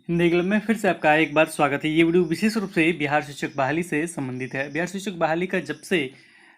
Hindi club में फिर से आपका एक बार स्वागत है। ये वीडियो विशेष रूप से बिहार शिक्षक बहाली से संबंधित है। बिहार शिक्षक बहाली का जब से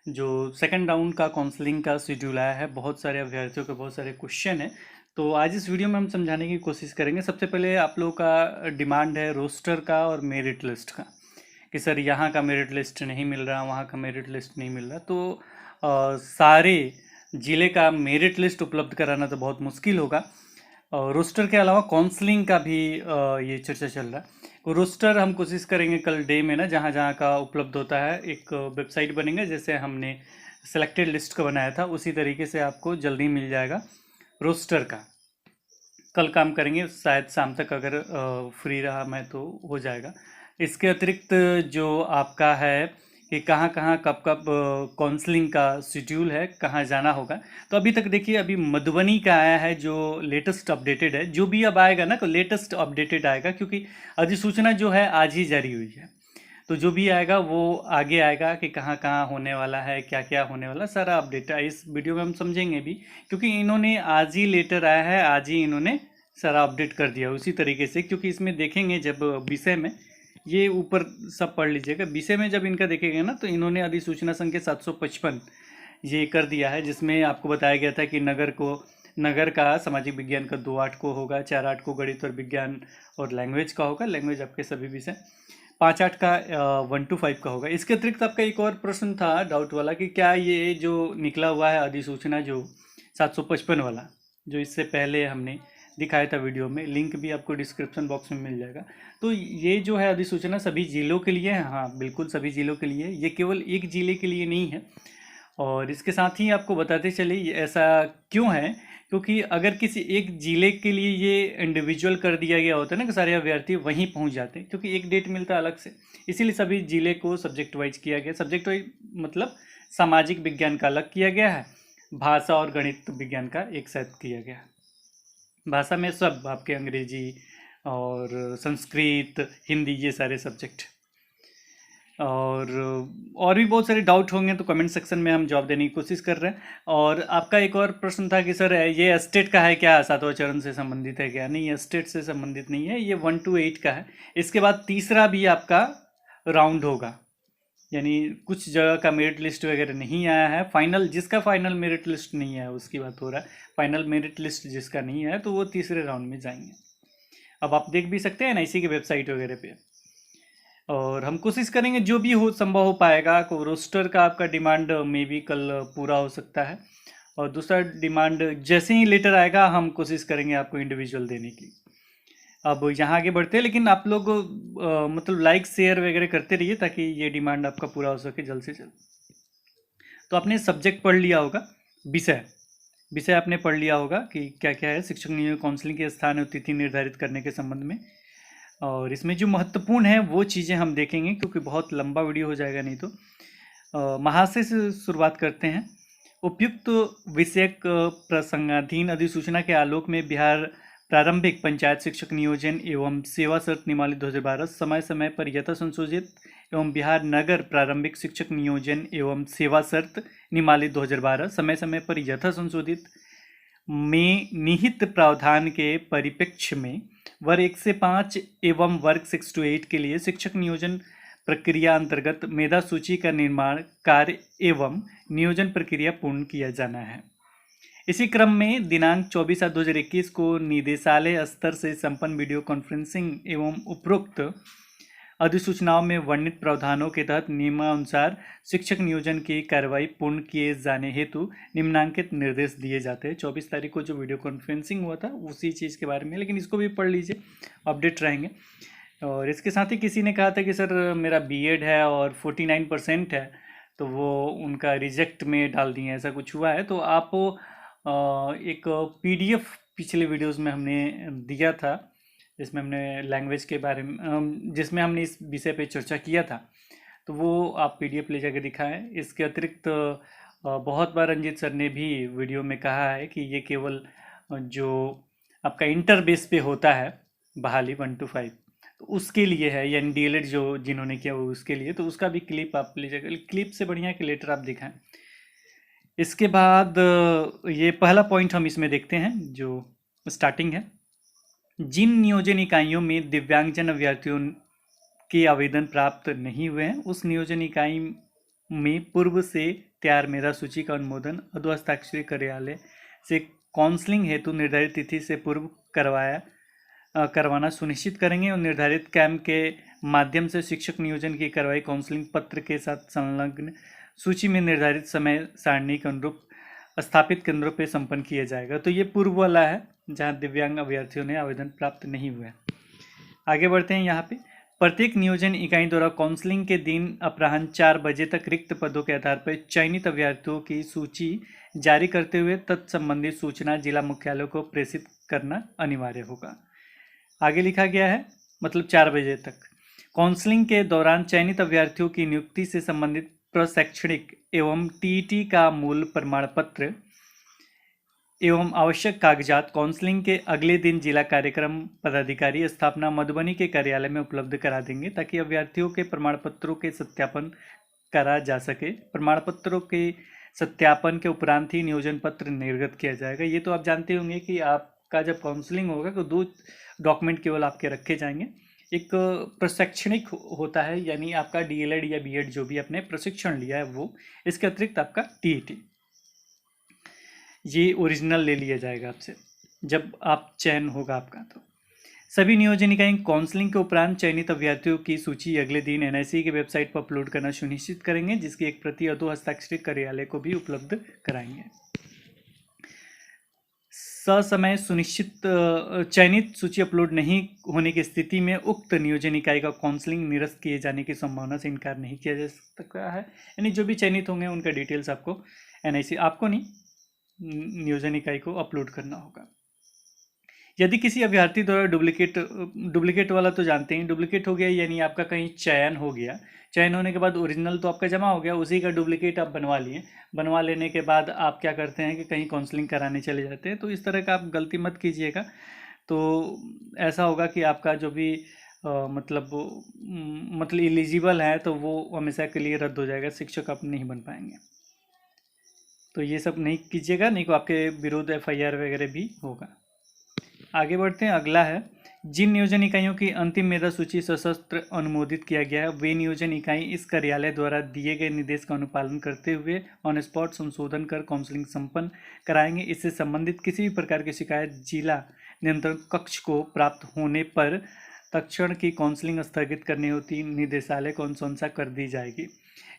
जो सेकंड राउंड का काउंसलिंग का शेड्यूल आया है, बहुत सारे अभ्यर्थियों के बहुत सारे क्वेश्चन है। तो आज इस वीडियो में हम समझाने की कोशिश करेंगे। सबसे पहले आप लोगों का डिमांड है रोस्टर का और मेरिट लिस्ट का, कि सर यहाँ का मेरिट लिस्ट नहीं मिल रहा, वहाँ का मेरिट लिस्ट नहीं मिल रहा। तो सारे ज़िले का मेरिट लिस्ट उपलब्ध कराना तो बहुत मुश्किल होगा। रोस्टर के अलावा काउंसलिंग का भी ये चर्चा चल रहा है। रोस्टर हम कोशिश करेंगे कल डे में ना, जहाँ जहाँ का उपलब्ध होता है एक वेबसाइट बनेगा, जैसे हमने सेलेक्टेड लिस्ट का बनाया था उसी तरीके से आपको जल्दी मिल जाएगा रोस्टर का। कल काम करेंगे, शायद शाम तक अगर फ्री रहा मैं तो हो जाएगा। इसके अतिरिक्त जो आपका है कि कहाँ कहाँ कब कब काउंसलिंग का शेड्यूल है, कहाँ जाना होगा। तो अभी तक देखिए, अभी मधुबनी का आया है जो लेटेस्ट अपडेटेड है। जो भी अब आएगा ना तो लेटेस्ट अपडेटेड आएगा, क्योंकि अधिसूचना जो है आज ही जारी हुई है। तो जो भी आएगा वो आगे आएगा कि कहाँ कहाँ होने वाला है, क्या क्या होने वाला, सारा अपडेट है इस वीडियो में हम समझेंगे भी। क्योंकि इन्होंने आज ही लेटर आया है, आज ही इन्होंने सारा अपडेट कर दिया उसी तरीके से। क्योंकि इसमें देखेंगे जब विषय में, ये ऊपर सब पढ़ लीजिएगा, विषय में जब इनका देखेंगे ना तो इन्होंने अधिसूचना संख्या 755 ये कर दिया है, जिसमें आपको बताया गया था कि नगर का सामाजिक विज्ञान का 2 8 को होगा, 4 8 को गणित और विज्ञान और लैंग्वेज का होगा, लैंग्वेज आपके सभी विषय, 5 8 का 1 to 5 का होगा। इसके अतिरिक्त आपका एक और प्रश्न था डाउट वाला कि क्या ये जो निकला हुआ है अधिसूचना जो 755 वाला, जो इससे पहले हमने दिखाया था वीडियो में, लिंक भी आपको डिस्क्रिप्शन बॉक्स में मिल जाएगा। तो ये जो है अधिसूचना सभी जिलों के लिए है। हाँ बिल्कुल सभी जिलों के लिए, ये केवल एक जिले के लिए नहीं है। और इसके साथ ही आपको बताते चले ये ऐसा क्यों है, क्योंकि अगर किसी एक जिले के लिए ये इंडिविजुअल कर दिया गया होता है ना कि सारे अभ्यर्थी वहीं पहुंच जाते हैं, क्योंकि एक डेट मिलता है अलग से, इसीलिए सभी जिले को सब्जेक्ट वाइज किया गया। सब्जेक्ट वाइज मतलब सामाजिक विज्ञान का अलग किया गया है, भाषा और गणित विज्ञान का एक साथ किया गया है। भाषा में सब आपके अंग्रेजी और संस्कृत, हिंदी, ये सारे सब्जेक्ट। और भी बहुत सारे डाउट होंगे तो कमेंट सेक्शन में हम जवाब देने की कोशिश कर रहे हैं। और आपका एक और प्रश्न था कि सर ये एस्टेट का है क्या, 7वां चरण से संबंधित है क्या? नहीं, एस्टेट से संबंधित नहीं है, ये 1 to 8 का है। इसके बाद तीसरा भी आपका राउंड होगा, यानी कुछ जगह का मेरिट लिस्ट वगैरह नहीं आया है। फाइनल, जिसका फाइनल मेरिट लिस्ट नहीं है उसकी बात हो रहा है। फाइनल मेरिट लिस्ट जिसका नहीं है तो वो तीसरे राउंड में जाएंगे। अब आप देख भी सकते हैं ना इसी की वेबसाइट वगैरह पे। और हम कोशिश करेंगे जो भी हो संभव हो पाएगा। को रोस्टर का आपका डिमांड मे भी कल पूरा हो सकता है, और दूसरा डिमांड जैसे ही लेटर आएगा हम कोशिश करेंगे आपको इंडिविजुअल देने की। अब यहाँ आगे बढ़ते हैं, लेकिन आप लोग मतलब लाइक शेयर वगैरह करते रहिए ताकि ये डिमांड आपका पूरा हो सके जल्द से जल्द। तो आपने सब्जेक्ट पढ़ लिया होगा, विषय विषय आपने पढ़ लिया होगा कि क्या क्या है शिक्षक नियोजन काउंसलिंग के स्थान और तिथि निर्धारित करने के संबंध में। और इसमें जो महत्वपूर्ण है वो चीज़ें हम देखेंगे, क्योंकि बहुत लंबा वीडियो हो जाएगा नहीं तो। महाशय से शुरुआत करते हैं। उपयुक्त विषयक प्रसंगाधीन अधिसूचना के आलोक में बिहार प्रारंभिक पंचायत शिक्षक नियोजन एवं सेवा शर्त नियमावली 2012 समय समय पर यथा संशोधित एवं बिहार नगर प्रारंभिक शिक्षक नियोजन एवं सेवा शर्त नियमावली 2012 समय समय पर यथा संशोधित में निहित प्रावधान के परिप्रेक्ष्य में वर्ग 1 से 5 एवं वर्ग 6 to 8 के लिए शिक्षक नियोजन प्रक्रिया अंतर्गत मेधा सूची का निर्माण कार्य एवं नियोजन प्रक्रिया पूर्ण किया जाना है। इसी क्रम में दिनांक 24/7/2021 को निदेशालय स्तर से संपन्न वीडियो कॉन्फ्रेंसिंग एवं उपरोक्त अधिसूचनाओं में वर्णित प्रावधानों के तहत नियमानुसार शिक्षक नियोजन की कार्रवाई पूर्ण किए जाने हेतु निम्नांकित निर्देश दिए जाते हैं। 24 तारीख को जो वीडियो कॉन्फ्रेंसिंग हुआ था उसी चीज़ के बारे में, लेकिन इसको भी पढ़ लीजिए, अपडेट रहेंगे। और इसके साथ ही किसी ने कहा था कि सर मेरा बीएड है और 49% है, तो वो उनका रिजेक्ट में डाल दिए, ऐसा कुछ हुआ है। तो आप एक पीडीएफ पिछले वीडियोस में हमने दिया था, जिसमें हमने लैंग्वेज के बारे में, जिसमें हमने इस विषय पे चर्चा किया था, तो वो आप पीडीएफ ले जाकर दिखाएं। इसके अतिरिक्त बहुत बार रंजीत सर ने भी वीडियो में कहा है कि ये केवल जो आपका इंटर बेस पे होता है बहाली 1 to 5, तो उसके लिए है, यानी डीएलएड जो जिन्होंने किया वो उसके लिए, तो उसका भी क्लिप आप ले जाकर, क्लिप से बढ़िया कि लेटर आप दिखाएं। इसके बाद ये पहला पॉइंट हम इसमें देखते हैं जो स्टार्टिंग है। जिन नियोजन इकाइयों में दिव्यांगजन अभ्यर्थियों के आवेदन प्राप्त नहीं हुए हैं, उस नियोजन इकाई में पूर्व से तैयार मेधा सूची का अनुमोदन अधोहस्ताक्षरी कार्यालय से काउंसलिंग हेतु निर्धारित तिथि से पूर्व करवाना सुनिश्चित करेंगे और निर्धारित कैंप के माध्यम से शिक्षक नियोजन की कार्रवाई काउंसलिंग पत्र के साथ संलग्न सूची में निर्धारित समय सारणी के अनुरूप स्थापित केंद्रों पर संपन्न किया जाएगा। तो ये पूर्व वाला है जहाँ दिव्यांग अभ्यर्थियों ने आवेदन प्राप्त नहीं हुए। आगे बढ़ते हैं। यहाँ पे प्रत्येक नियोजन इकाई द्वारा काउंसलिंग के दिन अपराह्न 4 बजे तक रिक्त पदों के आधार पर चयनित अभ्यर्थियों की सूची जारी करते हुए तत्संबंधित सूचना जिला मुख्यालय को प्रेषित करना अनिवार्य होगा। आगे लिखा गया है मतलब 4 बजे तक काउंसलिंग के दौरान चयनित अभ्यर्थियों की नियुक्ति से संबंधित प्रशैक्षणिक एवं टीईटी का मूल प्रमाण पत्र एवं आवश्यक कागजात काउंसलिंग के अगले दिन जिला कार्यक्रम पदाधिकारी स्थापना मधुबनी के कार्यालय में उपलब्ध करा देंगे ताकि अभ्यर्थियों के प्रमाण पत्रों के सत्यापन करा जा सके। प्रमाण पत्रों के सत्यापन के उपरांत ही नियोजन पत्र निर्गत किया जाएगा। ये तो आप जानते होंगे कि आपका जब काउंसलिंग होगा तो 2 डॉक्यूमेंट केवल आपके रखे जाएंगे। एक प्रशैक्षणिक होता है, यानी आपका डीएलएड या बीएड जो भी आपने प्रशिक्षण लिया है वो, इसके अतिरिक्त आपका टीईटी, ये ओरिजिनल ले लिया जाएगा आपसे जब आप चयन होगा आपका। तो सभी नियोजन इकाई काउंसलिंग के उपरांत चयनित अभ्यर्थियों की सूची अगले दिन एनआईसी की वेबसाइट पर अपलोड करना सुनिश्चित करेंगे, जिसकी एक प्रति अधोहस्ताक्षरित कार्यालय को भी उपलब्ध कराएंगे। ससमय सुनिश्चित चयनित सूची अपलोड नहीं होने की स्थिति में उक्त नियोजन इकाई का काउंसलिंग निरस्त किए जाने की संभावना से इनकार नहीं किया जा सकता है। यानी जो भी चयनित होंगे उनका डिटेल्स आपको एनआईसी, आपको नहीं, नियोजन इकाई को अपलोड करना होगा। यदि किसी अभ्यर्थी द्वारा डुप्लीकेट वाला तो जानते हैं, डुप्लीकेट हो गया यानी आपका कहीं चयन हो गया, चयन होने के बाद ओरिजिनल तो आपका जमा हो गया, उसी का डुप्लीकेट आप बनवा लिए, बनवा लेने के बाद आप क्या करते हैं कि कहीं काउंसलिंग कराने चले जाते हैं। तो इस तरह का आप गलती मत कीजिएगा। तो ऐसा होगा कि आपका जो भी मतलब एलिजिबल है तो वो हमेशा के लिए रद्द हो जाएगा, शिक्षक आप नहीं बन पाएंगे। तो ये सब नहीं कीजिएगा, नहीं तो आपके विरुद्ध एफआईआर वगैरह भी होगा। आगे बढ़ते हैं। अगला है, जिन नियोजन इकाइयों की अंतिम मेधा सूची सशस्त्र अनुमोदित किया गया है वे नियोजन इकाई इस कार्यालय द्वारा दिए गए निर्देश का अनुपालन करते हुए ऑन स्पॉट संशोधन कर काउंसलिंग संपन्न कराएंगे। इससे संबंधित किसी भी प्रकार की शिकायत जिला नियंत्रण कक्ष को प्राप्त होने पर तत्क्षण की काउंसलिंग स्थगित करनी होती निदेशालय को अनुशंसा कर दी जाएगी।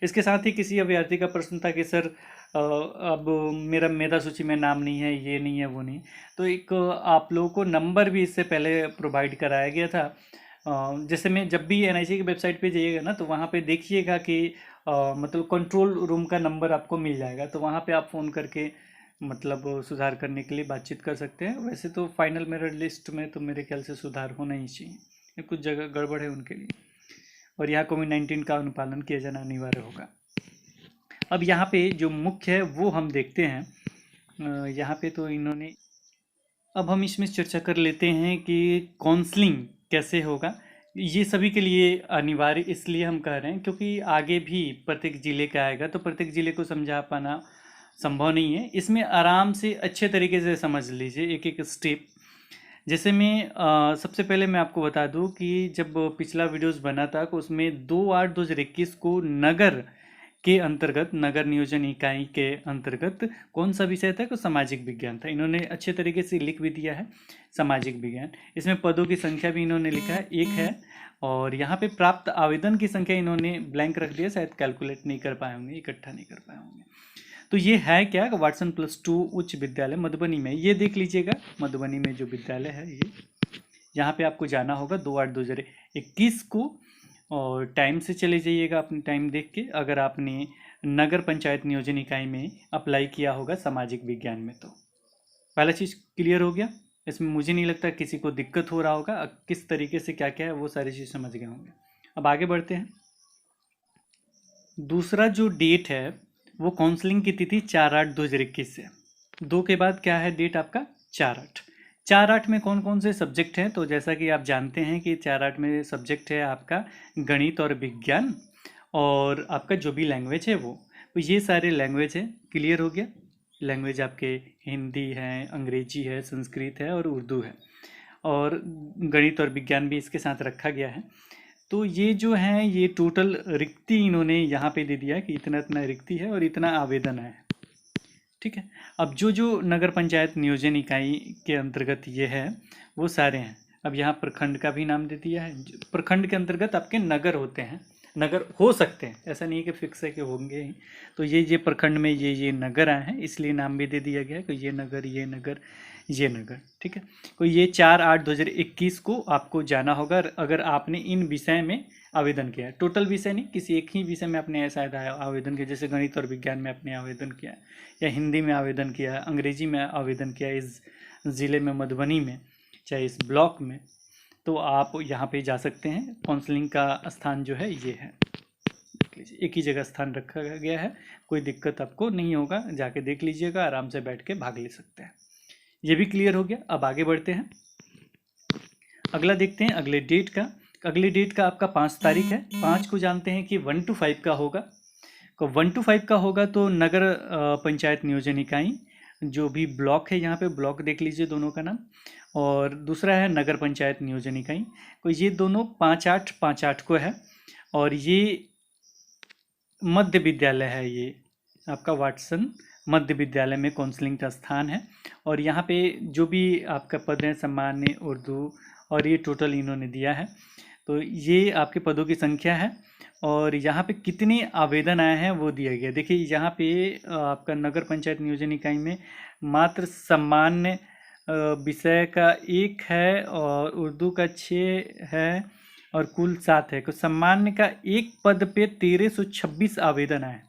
इसके साथ ही किसी अभ्यर्थी का प्रश्न था कि सर अब मेरा मेधा सूची में नाम नहीं है, ये नहीं है, वो नहीं, तो एक आप लोगों को नंबर भी इससे पहले प्रोवाइड कराया गया था। जैसे मैं जब भी एनआईसी की वेबसाइट पे जाइएगा ना तो वहाँ पे देखिएगा कि मतलब कंट्रोल रूम का नंबर आपको मिल जाएगा, तो वहाँ पे आप फ़ोन करके मतलब सुधार करने के लिए बातचीत कर सकते हैं। वैसे तो फाइनल मेरिट लिस्ट में तो मेरे ख्याल से सुधार होना ही चाहिए, कुछ जगह गड़बड़ है उनके लिए, और यहाँ कोविड-19 का अनुपालन किया जाना अनिवार्य होगा। अब यहाँ पे जो मुख्य है वो हम देखते हैं। यहाँ पे तो इन्होंने, अब हम इसमें चर्चा कर लेते हैं कि काउंसलिंग कैसे होगा। ये सभी के लिए अनिवार्य इसलिए हम कह रहे हैं क्योंकि आगे भी प्रत्येक ज़िले का आएगा तो प्रत्येक ज़िले को समझा पाना संभव नहीं है। इसमें आराम से अच्छे तरीके से समझ लीजिए एक एक स्टेप। जैसे मैं सबसे पहले मैं आपको बता दूं कि जब पिछला वीडियोस बना था तो उसमें 2/8/2021 को नगर के अंतर्गत, नगर नियोजन इकाई के अंतर्गत कौन सा विषय था? तो सामाजिक विज्ञान था। इन्होंने अच्छे तरीके से लिख भी दिया है सामाजिक विज्ञान। इसमें पदों की संख्या भी इन्होंने लिखा है 1 है, और यहाँ पे प्राप्त आवेदन की संख्या इन्होंने ब्लैंक रख दिया, शायद कैलकुलेट नहीं कर पाए होंगे, इकट्ठा नहीं कर पाए होंगे। तो ये है क्या? वाटसन +2 उच्च विद्यालय मधुबनी में, ये देख लीजिएगा मधुबनी में जो विद्यालय है ये, यहाँ पे आपको जाना होगा 2/8/2021 को, और टाइम से चले जाइएगा अपने टाइम देख के, अगर आपने नगर पंचायत नियोजन इकाई में अप्लाई किया होगा सामाजिक विज्ञान में। तो पहला चीज़ क्लियर हो गया। इसमें मुझे नहीं लगता किसी को दिक्कत हो रहा होगा, किस तरीके से क्या क्या है वो सारी चीज़ समझ गए होंगे। अब आगे बढ़ते हैं। दूसरा जो डेट है वो काउंसलिंग की तिथि 4/8/2021 से, 2 के बाद क्या है डेट आपका? 4/8। 4/8 में कौन कौन से सब्जेक्ट हैं? तो जैसा कि आप जानते हैं कि 4/8 में सब्जेक्ट है आपका गणित और विज्ञान, और आपका जो भी लैंग्वेज है वो, तो ये सारे लैंग्वेज है। क्लियर हो गया? लैंग्वेज आपके हिंदी है, अंग्रेजी है, संस्कृत है और उर्दू है। और गणित और विज्ञान भी इसके साथ रखा गया है। तो ये जो है ये टोटल रिक्ति इन्होंने यहाँ पे दे दिया कि इतना इतना रिक्ति है और इतना आवेदन है। ठीक है, अब जो जो नगर पंचायत नियोजन इकाई के अंतर्गत ये है वो सारे हैं। अब यहाँ प्रखंड का भी नाम दे दिया है। प्रखंड के अंतर्गत आपके नगर होते हैं, नगर हो सकते हैं, ऐसा नहीं है कि फिक्स है कि होंगे ही। तो ये प्रखंड में ये नगर आए हैं, इसलिए नाम भी दे दिया गया है कि ये नगर ये नगर ये नगर। ठीक है, तो ये 4/8/2021 को आपको जाना होगा अगर आपने इन विषय में आवेदन किया है। टोटल विषय नहीं, किसी एक ही विषय में आपने शायद आवेदन किया, जैसे गणित और विज्ञान में आपने आवेदन किया है, या हिंदी में आवेदन किया है, अंग्रेजी में आवेदन किया है, इस ज़िले में मधुबनी में, चाहे इस ब्लॉक में, तो आप यहाँ पे जा सकते हैं। काउंसलिंग का स्थान जो है ये है, देख लीजिए, एक ही जगह स्थान रखा गया है, कोई दिक्कत आपको नहीं होगा, जाके देख लीजिएगा, आराम से बैठ के भाग ले सकते हैं। ये भी क्लियर हो गया। अब आगे बढ़ते हैं, अगला देखते हैं अगले डेट का। अगले डेट का आपका 5 तारीख है। 5 को जानते हैं कि 1 to 5 का होगा। तो 1 to 5 का होगा तो नगर पंचायत नियोजन इकाई, जो भी ब्लॉक है यहाँ पे ब्लॉक देख लीजिए दोनों का नाम, और दूसरा है नगर पंचायत नियोजन इकाई। तो ये दोनों 5/8/5/8 को है, और ये मध्य विद्यालय है, ये आपका वाटसन मध्य विद्यालय में काउंसलिंग का स्थान है। और यहाँ पे जो भी आपका पद है, सामान्य, उर्दू, और ये टोटल इन्होंने दिया है। तो ये आपके पदों की संख्या है, और यहाँ पे कितने आवेदन आए हैं वो दिया गया। देखिए यहाँ पे आपका नगर पंचायत नियोजन इकाई में मात्र सामान्य विषय का 1 है, और उर्दू का 6 है, और कुल 7 है। तो सामान्य का 1 पद पे 1326 आवेदन आए।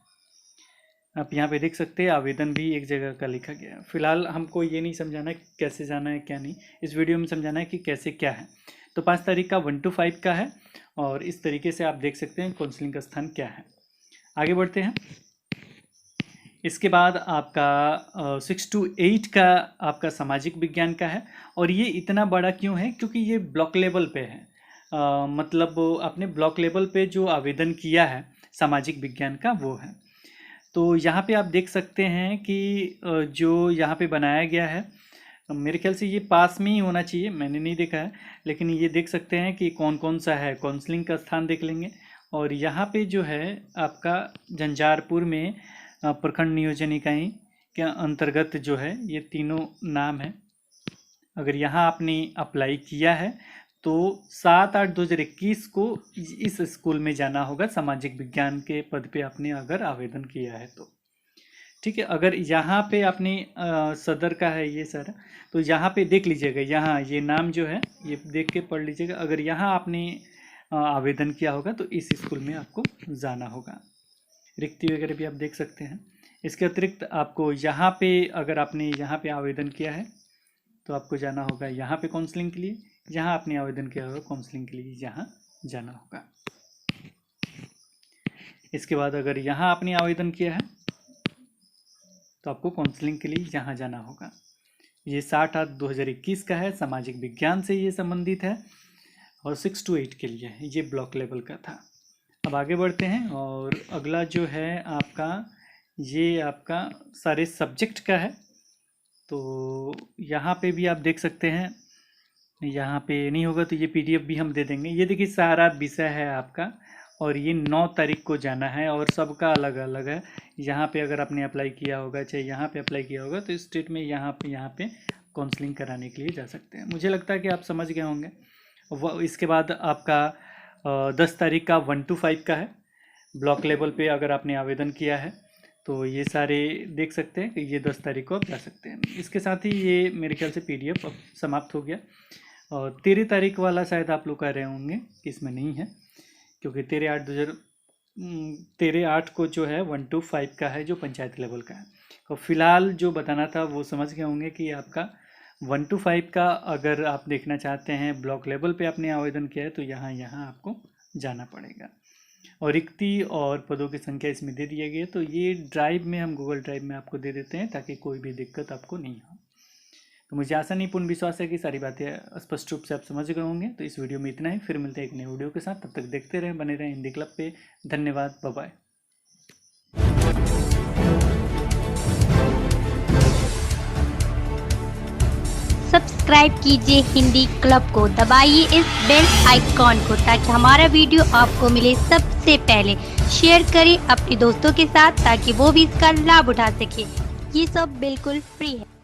आप यहाँ पे देख सकते हैं आवेदन भी एक जगह का लिखा गया है। फिलहाल हमको ये नहीं समझाना है कैसे जाना है क्या नहीं, इस वीडियो में समझाना है कि कैसे क्या है। तो 5 तारीख का 1 to 5 का है, और इस तरीके से आप देख सकते हैं काउंसलिंग का स्थान क्या है। आगे बढ़ते हैं। इसके बाद आपका 6 to 8 का आपका सामाजिक विज्ञान का है, और ये इतना बड़ा क्यों है, क्योंकि ये ब्लॉक लेवल पे है। मतलब आपने ब्लॉक लेवल पे जो आवेदन किया है सामाजिक विज्ञान का वो है। तो यहाँ पे आप देख सकते हैं कि जो यहाँ पे बनाया गया है, मेरे ख्याल से ये पास में ही होना चाहिए, मैंने नहीं देखा है, लेकिन ये देख सकते हैं कि कौन कौन सा है। काउंसलिंग का स्थान देख लेंगे, और यहाँ पे जो है आपका झंझारपुर में प्रखंड नियोजन इकाई के अंतर्गत जो है ये तीनों नाम है। अगर यहाँ आपने अप्लाई किया है तो 7/8/2021 को इस स्कूल में जाना होगा, सामाजिक विज्ञान के पद पे आपने अगर आवेदन किया है तो। ठीक है, अगर यहाँ पे आपने सदर का है ये सर, तो यहाँ पे देख लीजिएगा, यहाँ ये नाम जो है ये देख के पढ़ लीजिएगा। अगर यहाँ आपने आवेदन किया होगा तो इस स्कूल में आपको जाना होगा। रिक्ति वगैरह भी आप देख सकते हैं। इसके अतिरिक्त आपको यहाँ पे अगर आपने यहाँ पे आवेदन किया है तो आपको जाना होगा यहाँ पे काउंसलिंग के लिए। यहाँ आपने आवेदन किया होगा काउंसलिंग के लिए यहाँ जाना होगा। इसके बाद अगर यहाँ आपने आवेदन किया है तो आपको काउंसलिंग के लिए यहाँ जाना होगा। ये 7/8/2021 का है, सामाजिक विज्ञान से ये संबंधित है, और 6 to 8 के लिए है, ये ब्लॉक लेवल का था। अब आगे बढ़ते हैं, और अगला जो है आपका ये आपका सारे सब्जेक्ट का है। तो यहाँ पे भी आप देख सकते हैं, यहाँ पे नहीं होगा तो ये PDF भी हम दे देंगे। ये देखिए सारा विषय है आपका, और ये 9 तारीख को जाना है, और सबका अलग अलग है। यहाँ पे अगर आपने अप्लाई किया होगा, चाहे यहाँ पे अप्लाई किया होगा, तो स्टेट में यहाँ पे काउंसलिंग कराने के लिए जा सकते हैं। मुझे लगता है कि आप समझ गए होंगे। इसके बाद आपका 10 तारीख का 1 to 5 का है, ब्लॉक लेवल पे अगर आपने आवेदन किया है तो ये सारे देख सकते हैं कि ये 10 तारीख को आप जा सकते हैं। इसके साथ ही ये मेरे ख्याल से PDF अब समाप्त हो गया, और 13 तारीख वाला शायद आप लोग कह रहे होंगे कि इसमें नहीं है, क्योंकि 13/8 को जो है 1 to 5 का है, जो पंचायत लेवल का है। तो फिलहाल जो बताना था वो समझ गए होंगे कि आपका 1 to 5 का अगर आप देखना चाहते हैं, ब्लॉक लेवल पे आपने आवेदन किया है तो यहाँ आपको जाना पड़ेगा। और रिक्ति और पदों की संख्या इसमें दे दिया गया, तो ये ड्राइव में हम गूगल ड्राइव में आपको दे देते हैं ताकि कोई भी दिक्कत आपको नहीं हो। तो मुझे आशा नहीं पूर्ण विश्वास है कि सारी बातें स्पष्ट रूप से आप समझ गए होंगे। तो इस वीडियो में इतना ही, फिर मिलते हैं एक नए वीडियो के साथ। तब तक देखते रहें, बने रहें हिंदी क्लब पे। धन्यवाद, बाय बाय। सब्सक्राइब कीजिए हिंदी क्लब को, दबाइए इस बेल आइकॉन को ताकि हमारा वीडियो आपको मिले सबसे पहले। शेयर करें अपने दोस्तों के साथ ताकि वो भी इसका लाभ उठा सके। ये सब बिल्कुल फ्री है।